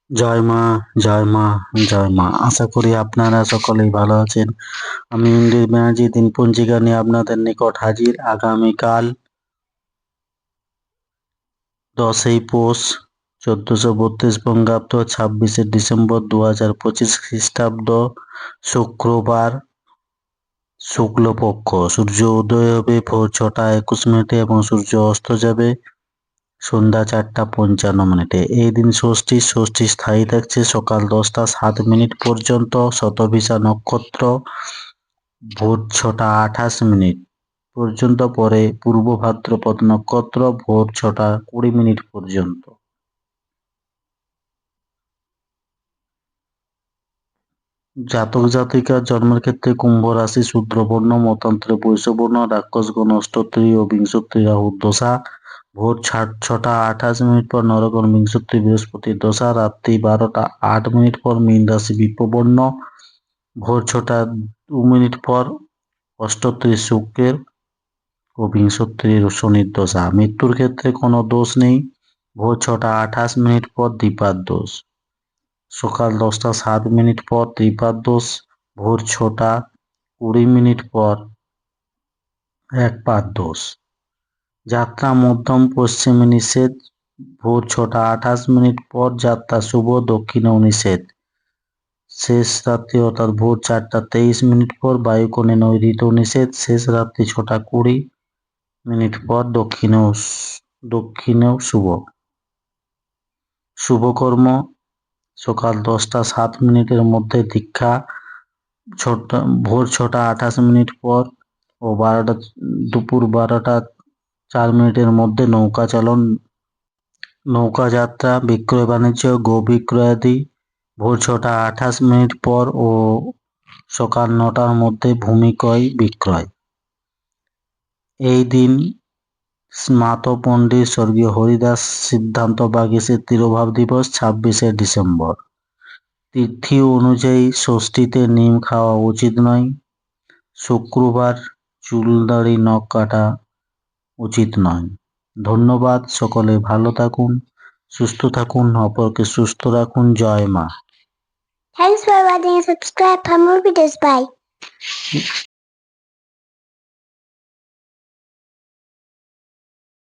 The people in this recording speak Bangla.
জয় মা, জয় মা, জয় মা। আশা করি আপনারা সকলেই ভালো আছেন। আমি ইন্দ্রিত ব্যানার্জি দিনপঞ্জিকা নিয়ে আপনাদের নিকট হাজির। আগামীকাল 10ই পৌষ 1432 বঙ্গাব্দ 26শে ডিসেম্বর 2025 খ্রিস্টাব্দ শুক্রবার শুক্লপক্ষ। সূর্য উদয় হবে ভোর 6টা 21 এবং সূর্য অস্ত যাবে সন্ধ্যা 4টা 55। এই দিন ষষ্ঠী স্থায়ী থাকছে সকাল 10টা 7 পর্যন্ত। শতভিষা নক্ষত্র ভোর 6টা 28 পর্যন্ত, পরে পূর্ব ভাদ্রপদ নক্ষত্র ভোর 6টা 20 পর্যন্ত। জাতক জাতিকার জন্মের ক্ষেত্রে কুম্ভ রাশি, শূদ্রবর্ণ, মতান্তরে বৈশ্যবর্ণ, রাক্ষসগণ, অষ্টোত্তরী ও বিংশোত্তরী রাহুর দশা। ভোর 6টা 28 পর নরগণ বিংশোত্তরী বৃহস্পতির দশা। রাত্রি 12টা 8 পর মীন রাশি বিপ্রবর্ণ। ভোর 6টা 2 পর অষ্টোত্তরী শুক্রের ও বিংশোত্তরী শনির দশা। মৃত্যুর ক্ষেত্রে কোনো দোষ নেই। ভোর 6টা 28 পর দ্বিপাদ দোষ। সকাল 10টা 7 পর ত্রিপাদ দোষ। ভোর 6টা 20 পর একপাদ দোষ। যাত্রা মধ্যম পশ্চিমে নিষেধ। ভোর 6টা 28 পর যাত্রা শুভ, দক্ষিণেও নিষেধ। শেষ রাত্রি অর্থাৎ ভোর 4টা 23 পর বায়ুকোণে নৈঋত্যেও নিষেধ। শেষ রাত্রি 6টা 20 পর দক্ষিণেও শুভ। শুভকর্ম সকাল 10টা 7 মধ্যে দীক্ষা, ভোর 6টা 28 পর ও দুপুর 12টা 4 মধ্যে নৌকা চালন, নৌকা যাত্রা, বিক্রয় বাণিজ্য, গো বিক্রয়াদি ভোর 6টা 28 পর ও সকাল 9টার মধ্যে ভূমি ক্রয় বিক্রয়। এই দিন স্নাত পণ্ডিত স্বর্গীয় হরিদাস সিদ্ধান্ত বাগীশের তিরোভাব দিবস 26শে ডিসেম্বর। তিথি অনুযায়ী ষষ্ঠীতে নিম খাওয়া উচিত নয়। শুক্রবার চুল দাড়ি নখ কাটা উচিত নয়। ধন্যবাদ। সকলে ভালো থাকুন, সুস্থ থাকুন, অপরকে সুস্থ রাখুন। জয় মা। Thanks for watching and subscribe for more videos. Bye.